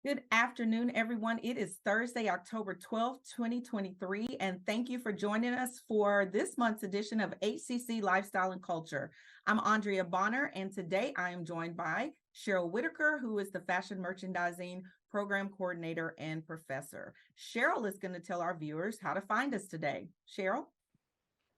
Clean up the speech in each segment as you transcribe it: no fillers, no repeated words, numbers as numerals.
Good afternoon, everyone. It is Thursday, October 12th, 2023, and thank you for joining us for this month's edition of HCC Lifestyle and Culture. I'm Andrea Bonner, and today I am joined by Cheryl Whitaker, who is the Fashion Merchandising Program Coordinator and Professor. Cheryl is going to tell our viewers how to find us today. Cheryl?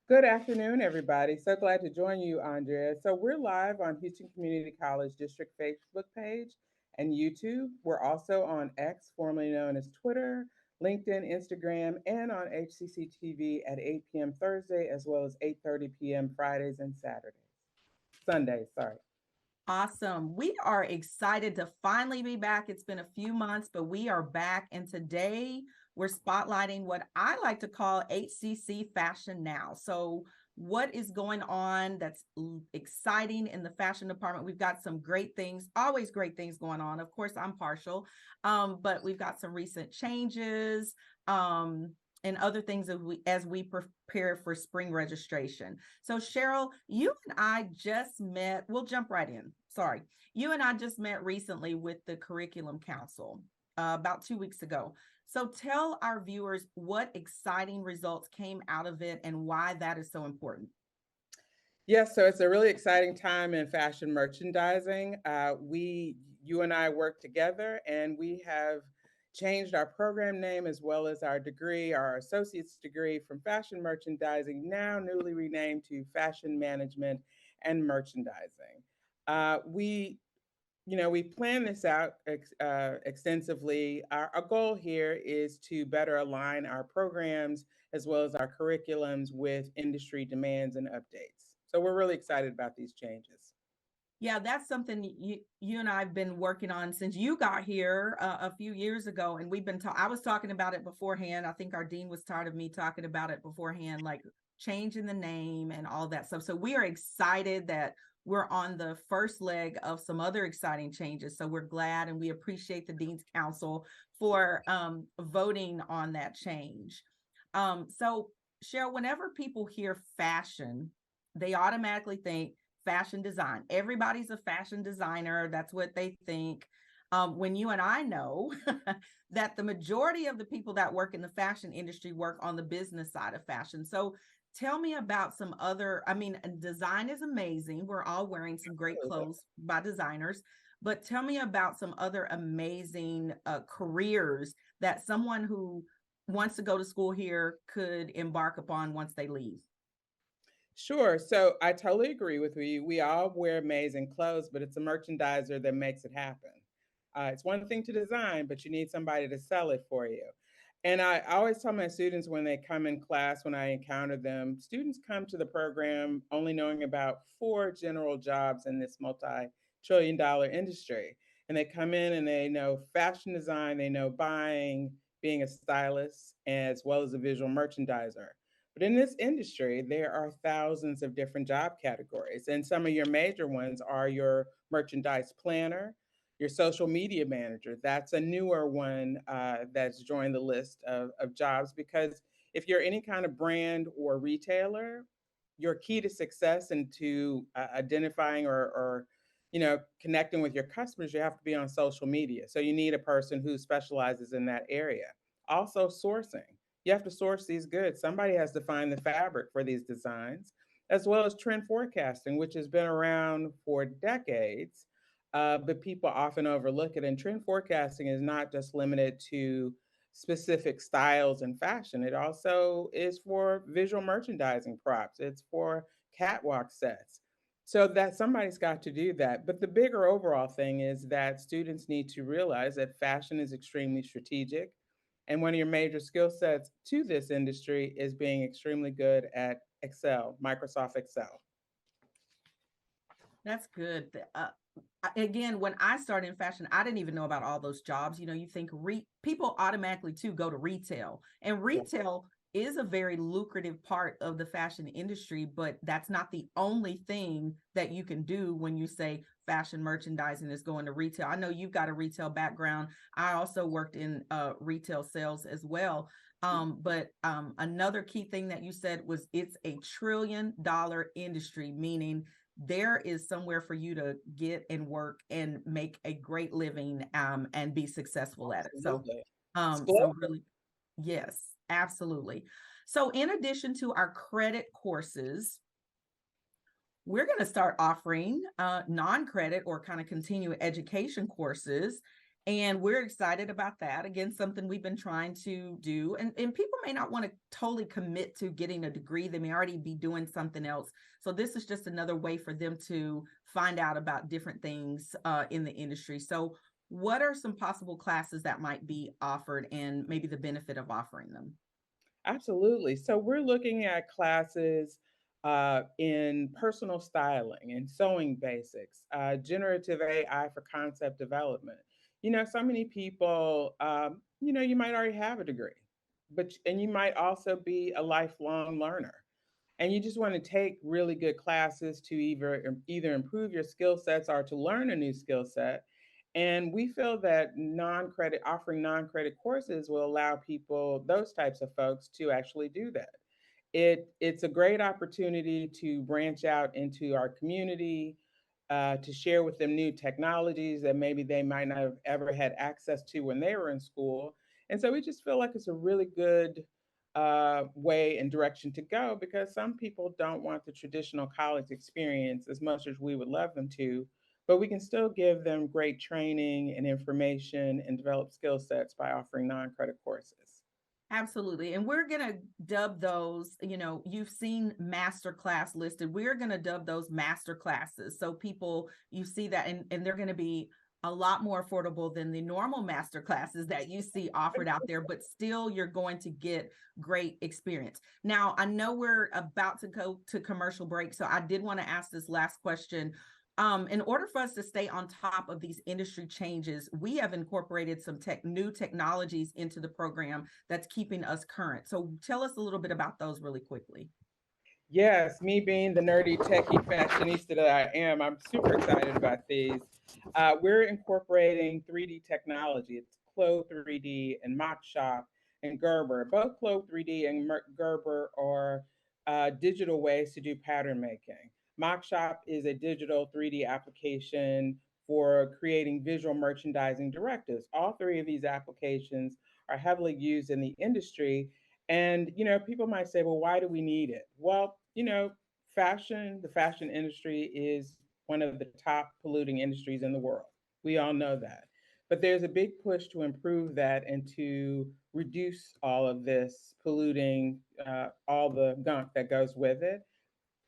Good afternoon, everybody. So glad to join you, Andrea. So we're live on Houston Community College District Facebook page and YouTube. We're also on X, formerly known as Twitter, LinkedIn, Instagram, and on HCC TV at 8 p.m. Thursday, as well as 8:30 p.m. Fridays and Sundays, sorry. Awesome. We are excited to finally be back. It's been a few months, but we are back. And today we're spotlighting what I like to call HCC Fashion Now. So, what is going on that's exciting in the fashion department? We've got some great things, always great things going on. Of course, I'm partial, but we've got some recent changes. And other things as we prepare for spring registration. So Cheryl, you and I just met, we'll jump right in. Sorry. You and I just met recently with the Curriculum Council about 2 weeks ago. So tell our viewers what exciting results came out of it and why that is so important. Yes, so it's a really exciting time in fashion merchandising. You and I work together, and we have changed our program name as well as our degree, our associate's degree from fashion merchandising, now newly renamed to fashion management and merchandising. We we plan this out extensively. Our goal here is to better align our programs as well as our curriculums with industry demands and updates. So we're really excited about these changes. Yeah, that's something you and I've been working on since you got here a few years ago, and we've been I was talking about it beforehand. I think our dean was tired of me talking about it beforehand, like changing the name and all that stuff. So we are excited that we're on the first leg of some other exciting changes. So we're glad, and we appreciate the Dean's Council for voting on that change. So Cheryl, whenever people hear fashion, they automatically think fashion design. Everybody's a fashion designer. That's what they think. When you and I know that the majority of the people that work in the fashion industry work on the business side of fashion. So tell me about some other, I mean, design is amazing. We're all wearing some great clothes by designers, but tell me about some other amazing careers that someone who wants to go to school here could embark upon once they leave. Sure. So I totally agree with you. We all wear amazing clothes, but it's a merchandiser that makes it happen. It's one thing to design, but you need somebody to sell it for you. And I always tell my students when they come in class, when I encounter them, students come to the program only knowing about four general jobs in this multi-trillion-dollar industry. And they come in and they know fashion design, they know buying, being a stylist, as well as a visual merchandiser. But in this industry, there are thousands of different job categories. And some of your major ones are your merchandise planner, your social media manager. That's a newer one that's joined the list of jobs because if you're any kind of brand or retailer, your key to success and to identifying or connecting with your customers, you have to be on social media. So you need a person who specializes in that area. Also, sourcing. You have to source these goods. Somebody has to find the fabric for these designs, as well as trend forecasting, which has been around for decades, but people often overlook it. And trend forecasting is not just limited to specific styles and fashion, it also is for visual merchandising props, it's for catwalk sets. So that somebody's got to do that. But the bigger overall thing is that students need to realize that fashion is extremely strategic. And one of your major skill sets to this industry is being extremely good at Excel, Microsoft Excel. That's good. Again, when I started in fashion, I didn't even know about all those jobs. You know, you think people automatically too go to retail, and Yeah. retail is a very lucrative part of the fashion industry, but that's not the only thing that you can do when you say fashion merchandising is going to retail. I know you've got a retail background. I also worked in retail sales as well. But another key thing that you said was it's a $1 trillion industry, meaning there is somewhere for you to get and work and make a great living, and be successful at it. So, Absolutely. It's so global. really, yes, absolutely. So in addition to our credit courses, we're going to start offering non-credit or kind of continuing education courses. And we're excited about that. Again, something we've been trying to do. And people may not want to totally commit to getting a degree. They may already be doing something else. So this is just another way for them to find out about different things in the industry. So what are some possible classes that might be offered and maybe the benefit of offering them? Absolutely. So we're looking at classes in personal styling and sewing basics, generative AI for concept development. So many people, you might already have a degree, and you might also be a lifelong learner, and you just want to take really good classes to either improve your skill sets or to learn a new skill set. And we feel that offering non-credit courses will allow people, those types of folks, to actually do that. It's a great opportunity to branch out into our community, to share with them new technologies that maybe they might not have ever had access to when they were in school. And so we just feel like it's a really good way and direction to go, because some people don't want the traditional college experience as much as we would love them to, but we can still give them great training and information and develop skill sets by offering non-credit courses. Absolutely. And we're going to dub those, you've seen master class listed. We're going to dub those master classes. So people, you see that, and they're going to be a lot more affordable than the normal master classes that you see offered out there, but still you're going to get great experience. Now, I know we're about to go to commercial break, so I did want to ask this last question. In order for us to stay on top of these industry changes, we have incorporated some new technologies into the program that's keeping us current. So tell us a little bit about those really quickly. Yes, me being the nerdy techie fashionista that I am, I'm super excited about these. We're incorporating 3D technology. It's Clo 3D and Mock Shop and Gerber. Both Clo 3D and Gerber are digital ways to do pattern making. Mock Shop is a digital 3D application for creating visual merchandising directives. All three of these applications are heavily used in the industry, and people might say, well, why do we need it? Well, the fashion industry is one of the top polluting industries in the world. We all know that. But there's a big push to improve that and to reduce all of this polluting, all the gunk that goes with it.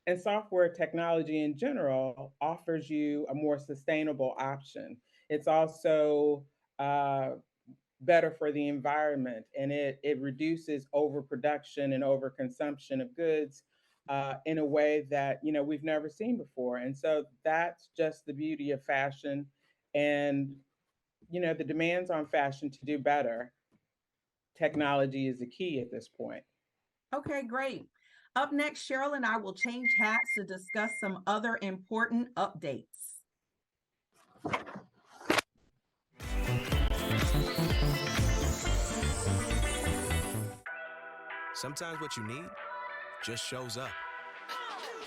And software technology in general offers you a more sustainable option. It's also better for the environment, and it reduces overproduction and overconsumption of goods in a way that we've never seen before. And so that's just the beauty of fashion, and the demands on fashion to do better. Technology is the key at this point. Okay, great. Up next, Cheryl and I will change hats to discuss some other important updates. Sometimes what you need just shows up.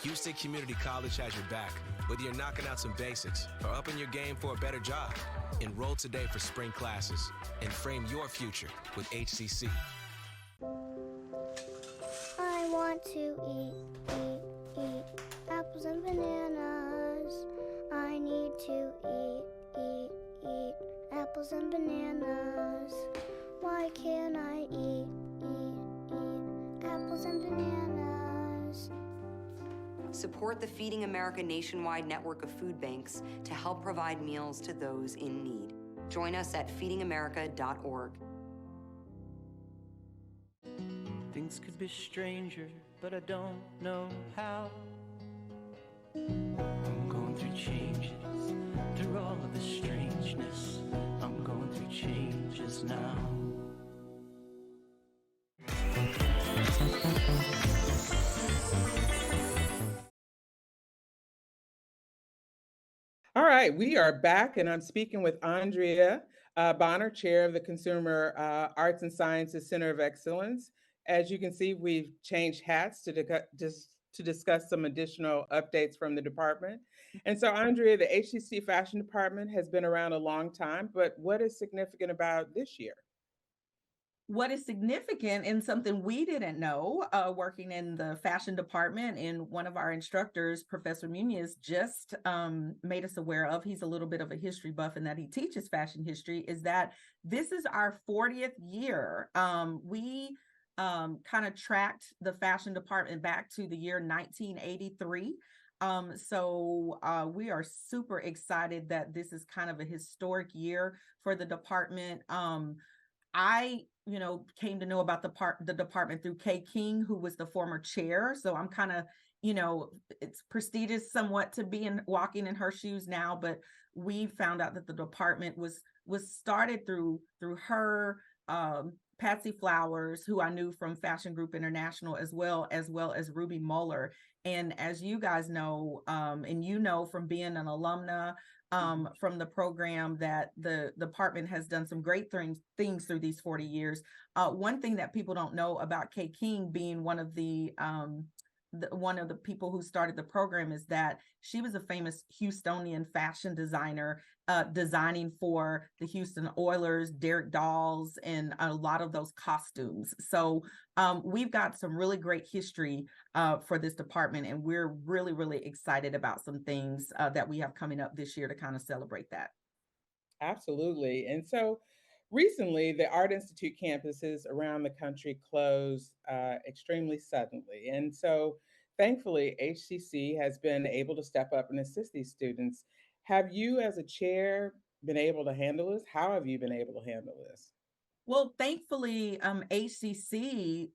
Houston Community College has your back, whether you're knocking out some basics or upping your game for a better job. Enroll today for spring classes and frame your future with HCC. I want to eat apples and bananas. I need to eat apples and bananas. Why can't I eat apples and bananas? Support the Feeding America nationwide network of food banks to help provide meals to those in need. Join us at feedingamerica.org. Things could be stranger, but I don't know how. I'm going through changes, through all of the strangeness. I'm going through changes now. All right, we are back, and I'm speaking with Andrea Bonner, Chair of the Consumer Arts and Sciences Center of Excellence. As you can see, we've changed hats to to discuss some additional updates from the department. And so, Andrea, the HCC fashion department has been around a long time, but what is significant about this year? What is significant and something we didn't know, working in the fashion department, and one of our instructors, Professor Muniz, just made us aware of, he's a little bit of a history buff in that he teaches fashion history, is that this is our 40th year. We kind of tracked the fashion department back to the year 1983. We are super excited that this is kind of a historic year for the department. I, came to know about the department through Kay King, who was the former chair. So I'm kind of, it's prestigious somewhat to be walking in her shoes now, but we found out that the department was started through her, Patsy Flowers, who I knew from Fashion Group International, as well as Ruby Muller. And as you guys know, and from being an alumna from the program, that the department has done some great things through these 40 years. One thing that people don't know about Kay King being one of the people who started the program is that she was a famous Houstonian fashion designer, designing for the Houston Oilers, Derek Dolls, and a lot of those costumes. So we've got some really great history for this department, and we're really, really excited about some things that we have coming up this year to kind of celebrate that. Absolutely. And so recently, the Art Institute campuses around the country closed extremely suddenly. And so thankfully, HCC has been able to step up and assist these students. Have you, as a chair, been able to handle this? How have you been able to handle this? Well, thankfully, HCC,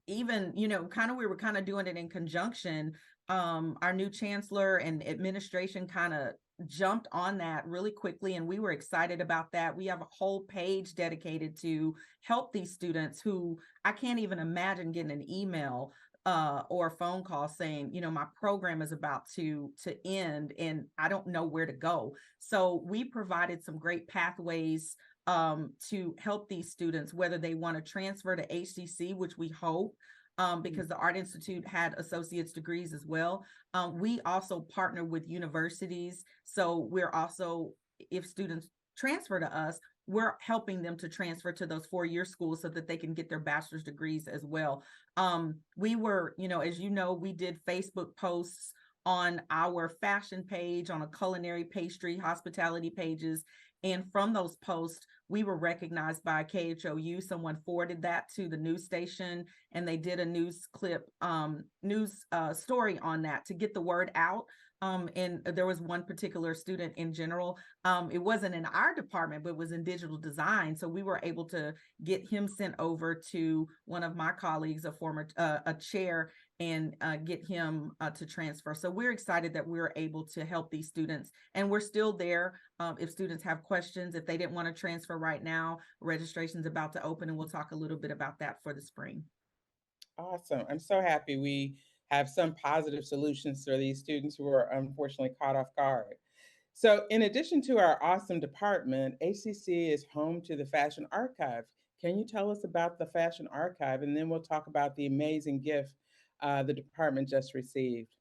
even, we were kind of doing it in conjunction. Our new chancellor and administration kind of jumped on that really quickly, and we were excited about that. We have a whole page dedicated to help these students who, I can't even imagine getting an email or a phone call saying, my program is about to end and I don't know where to go. So we provided some great pathways to help these students, whether they want to transfer to HCC, which we hope, because the Art Institute had associate's degrees as well. We also partner with universities. So we're also, if students transfer to us, we're helping them to transfer to those 4-year schools so that they can get their bachelor's degrees as well. We were, as we did Facebook posts on our fashion page, on a culinary, pastry, hospitality pages. And from those posts, we were recognized by KHOU. Someone forwarded that to the news station, and they did a news clip, news story on that to get the word out. And there was one particular student in general. It wasn't in our department, but it was in digital design. So we were able to get him sent over to one of my colleagues, a chair, and get him to transfer. So we're excited that we're able to help these students, and we're still there. If students have questions, if they didn't want to transfer right now, registration's about to open, and we'll talk a little bit about that for the spring. Awesome. I'm so happy we have some positive solutions for these students who are unfortunately caught off guard. So, in addition to our awesome department, HCC is home to the Fashion Archive. Can you tell us about the Fashion Archive? And then we'll talk about the amazing gift the department just received.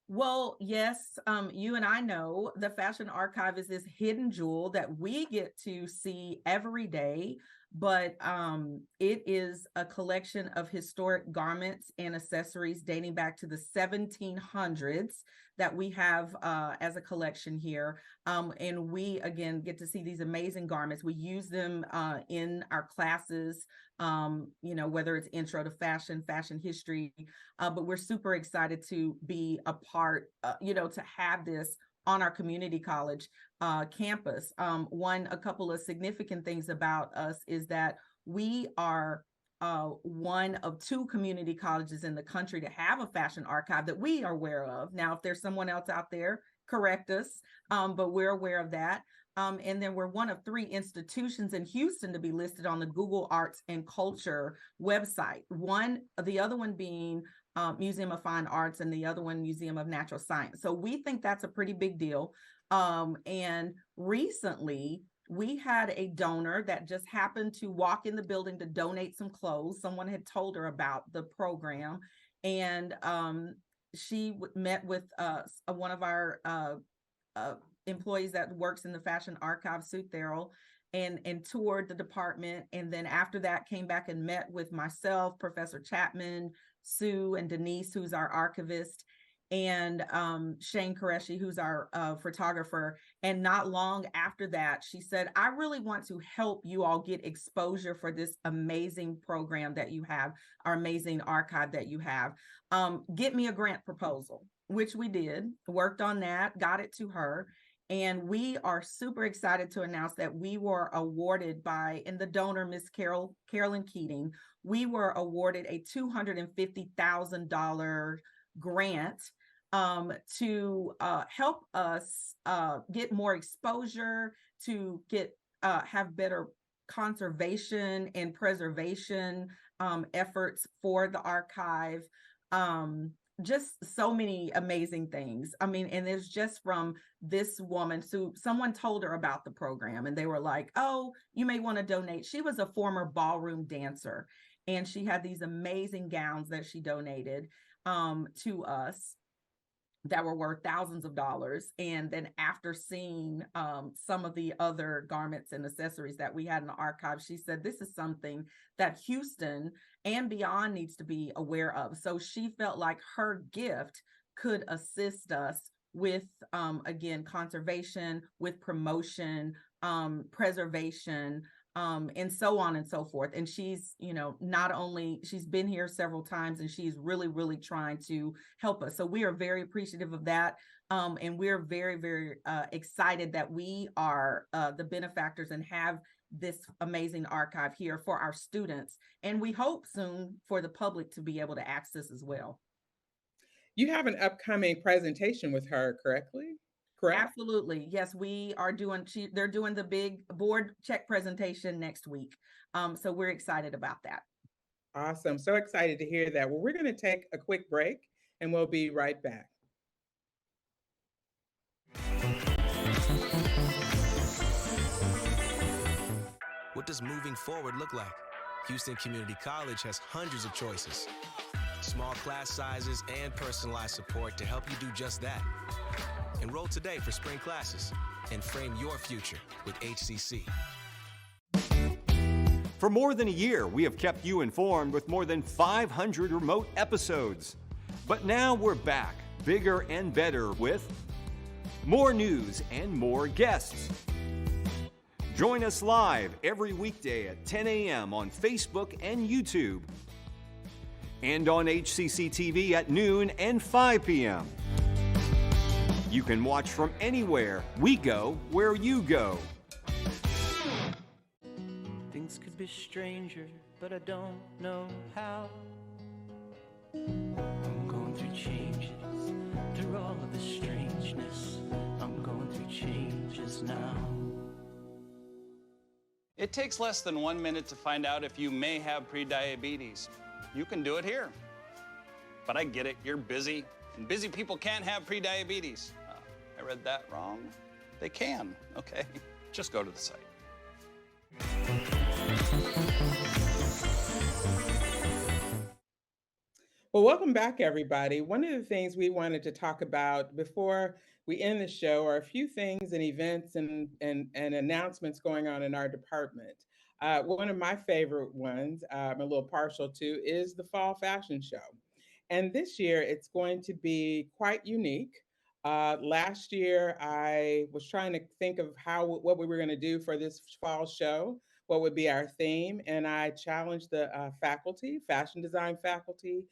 Well, yes, you and I know the Fashion Archive is this hidden jewel that we get to see every day, but it is a collection of historic garments and accessories dating back to the 1700s that we have as a collection here. And we, again, get to see these amazing garments. We use them in our classes, whether it's intro to fashion, fashion history, but we're super excited to be a part, to have this on our community college campus. A couple of significant things about us is that we are one of 2 community colleges in the country to have a fashion archive that we are aware of. Now, if there's someone else out there, correct us, but we're aware of that. And then we're one of 3 institutions in Houston to be listed on the Google Arts and Culture website. The other one being Museum of Fine Arts, and the other one, Museum of Natural Science. So we think that's a pretty big deal. And recently, we had a donor that just happened to walk in the building to donate some clothes. Someone had told her about the program, And she met with one of our employees that works in the Fashion Archive, Sue Therrell, and toured the department. And then after that came back and met with myself, Professor Chapman, Sue, and Denise, who's our archivist, and Shane Qureshi, who's our photographer. And not long after that, she said, I really want to help you all get exposure for this amazing program that you have, our amazing archive that you have. Get me a grant proposal, which we did, worked on that, got it to her. And we are super excited to announce that we were awarded by, and the donor, Miss Carolyn Keating, we were awarded a $250,000 grant to help us get more exposure, to get have better conservation and preservation efforts for the archive. Just so many amazing things. I mean, and it's just from this woman. So someone told her about the program and they were like, oh, you may want to donate. She was a former ballroom dancer and she had these amazing gowns that she donated to us that were worth thousands of dollars. And then after seeing some of the other garments and accessories that we had in the archive, she said, this is something that Houston and beyond needs to be aware of. So she felt like her gift could assist us with, again, conservation, with promotion, preservation, and so on and so forth. And she's, not only, she's been here several times and she's really, really trying to help us. So we are very appreciative of that. And we're very, very excited that we are the benefactors and have this amazing archive here for our students. And we hope soon for the public to be able to access as well. You have an upcoming presentation with her, correct? Absolutely. Yes, we are doing, they're doing the big board check presentation next week. So we're excited about that. Awesome. So excited to hear that. Well, we're going to take a quick break and we'll be right back. What does moving forward look like? Houston Community College has hundreds of choices. Small class sizes and personalized support to help you do just that. Enroll today for spring classes and frame your future with HCC. For more than a year, we have kept you informed with more than 500 remote episodes. But now we're back, bigger and better with more news and more guests. Join us live every weekday at 10 a.m. on Facebook and YouTube, and on HCC TV at noon and 5 p.m. You can watch from anywhere. We go where you go. Things could be stranger, but I don't know how. I'm going through changes, through all of the strangeness. I'm going through changes now. It takes less than 1 minute to find out if you may have prediabetes. You can do it here. But I get it, you're busy, and busy people can't have prediabetes. I read that wrong. They can, okay? Just go to the site. Well, welcome back, everybody. One of the things we wanted to talk about before we end the show are a few things and events and announcements going on in our department. One of my favorite ones, I'm a little partial to, is the Fall Fashion Show. And this year, it's going to be quite unique. Last year, I was trying to think of what we were going to do for this fall show, what would be our theme, and I challenged the faculty, fashion design faculty,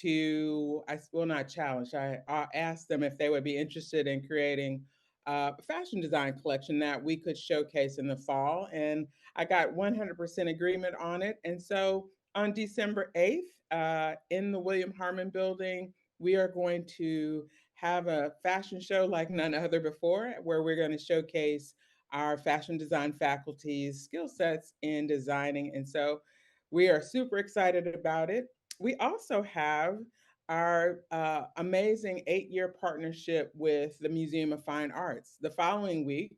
not challenged, I asked them if they would be interested in creating a fashion design collection that we could showcase in the fall, and I got 100% agreement on it. And so on December 8th, in the William Harmon building, we are going to have a fashion show like none other before, where we're going to showcase our fashion design faculty's skill sets in designing. And so we are super excited about it. We also have our amazing 8-year partnership with the Museum of Fine Arts. The following week,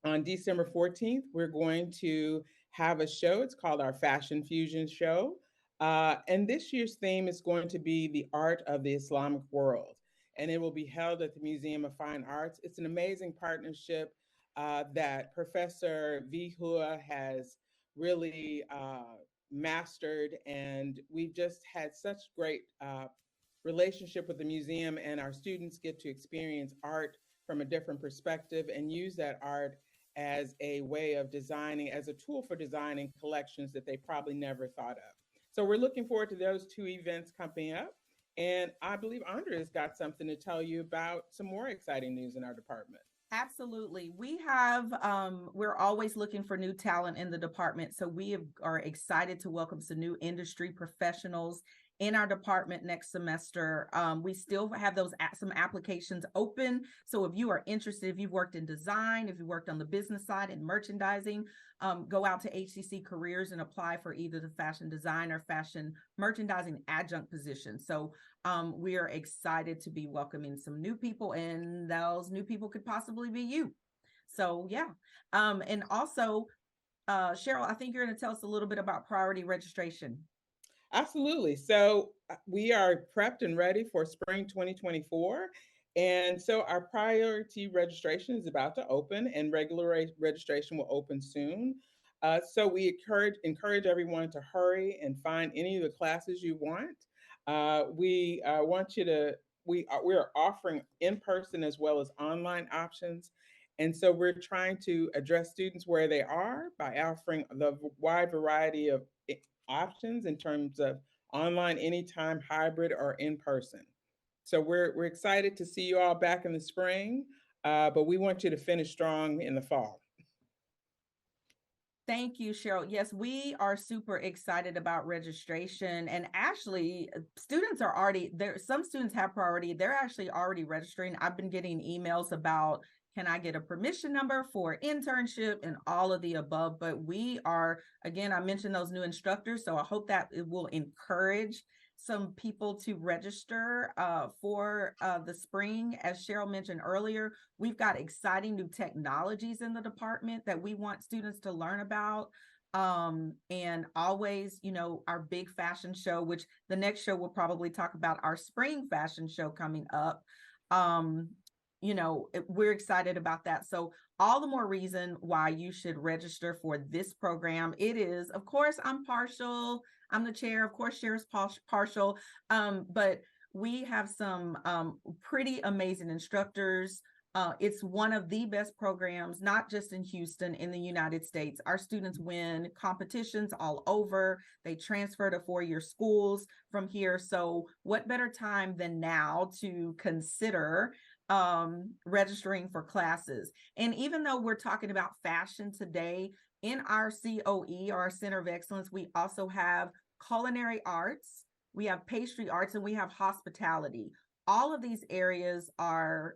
on December 14th, we're going to have a show. It's called our Fashion Fusion Show. And this year's theme is going to be the art of the Islamic world, and it will be held at the Museum of Fine Arts. It's an amazing partnership that Professor Vihua has really mastered, and we've just had such great relationship with the museum, and our students get to experience art from a different perspective and use that art as a way of designing, as a tool for designing collections that they probably never thought of. So we're looking forward to those two events coming up. And I believe Andrea's got something to tell you about some more exciting news in our department. Absolutely. We have, we're always looking for new talent in the department. So are excited to welcome some new industry professionals in our department next semester. We still have some applications open. So if you are interested, if you've worked in design, if you worked on the business side in merchandising, go out to HCC Careers and apply for either the fashion design or fashion merchandising adjunct position. So we are excited to be welcoming some new people, and those new people could possibly be you. So yeah. And also, Cheryl, I think you're going to tell us a little bit about priority registration. Absolutely. So we are prepped and ready for spring 2024. And so our priority registration is about to open, and regular registration will open soon. So we encourage everyone to hurry and find any of the classes you want. We want you to, we are offering in-person as well as online options. And so we're trying to address students where they are by offering the wide variety of options in terms of online, anytime, hybrid, or in person. So we're excited to see you all back in the spring, but we want you to finish strong in the fall. Thank you, Cheryl. Yes, we are super excited about registration. And actually, students are already there. Some students have priority. They're actually already registering. I've been getting emails about, can I get a permission number for internship and all of the above? But we are, again, I mentioned those new instructors. So I hope that it will encourage some people to register for the spring. As Cheryl mentioned earlier, we've got exciting new technologies in the department that we want students to learn about. And always, our big fashion show, which the next show we'll probably talk about our spring fashion show coming up. We're excited about that. So all the more reason why you should register for this program. It is, of course, I'm partial. I'm the chair. Of course, Cher's partial. But we have some pretty amazing instructors. It's one of the best programs, not just in Houston, in the United States. Our students win competitions all over. They transfer to four-year schools from here. So what better time than now to consider registering for classes? And even though we're talking about fashion today, in our COE, or our Center of Excellence, we also have culinary arts, we have pastry arts, and we have hospitality. All of these areas are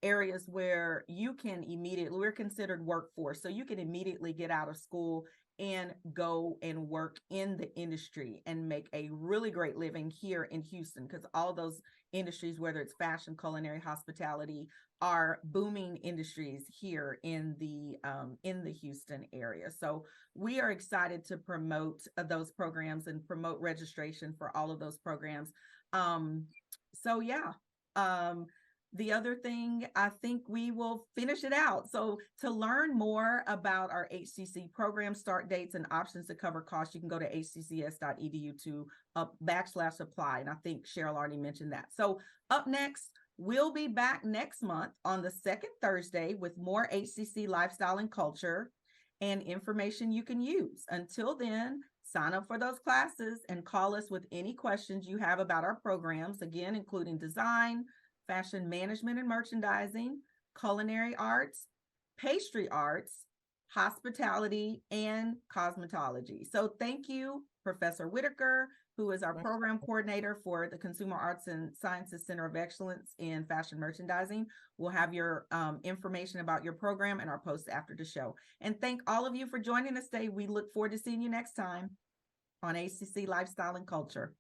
areas where you can immediately, we're considered workforce, so you can immediately get out of school and go and work in the industry and make a really great living here in Houston, because all those industries, whether it's fashion, culinary, hospitality, are booming industries here in the Houston area. So we are excited to promote those programs and promote registration for all of those programs. The other thing, I think we will finish it out. So to learn more about our HCC program start dates and options to cover costs, you can go to hccs.edu to /apply. And I think Cheryl already mentioned that. So up next, we'll be back next month on the second Thursday with more HCC lifestyle and culture and information you can use. Until then, sign up for those classes and call us with any questions you have about our programs, again, including design, fashion management and merchandising, culinary arts, pastry arts, hospitality, and cosmetology. So thank you, Professor Whitaker, who is our program coordinator for the Consumer Arts and Sciences Center of Excellence in Fashion Merchandising. We'll have your information about your program in our post after the show. And thank all of you for joining us today. We look forward to seeing you next time on HCC Lifestyle and Culture.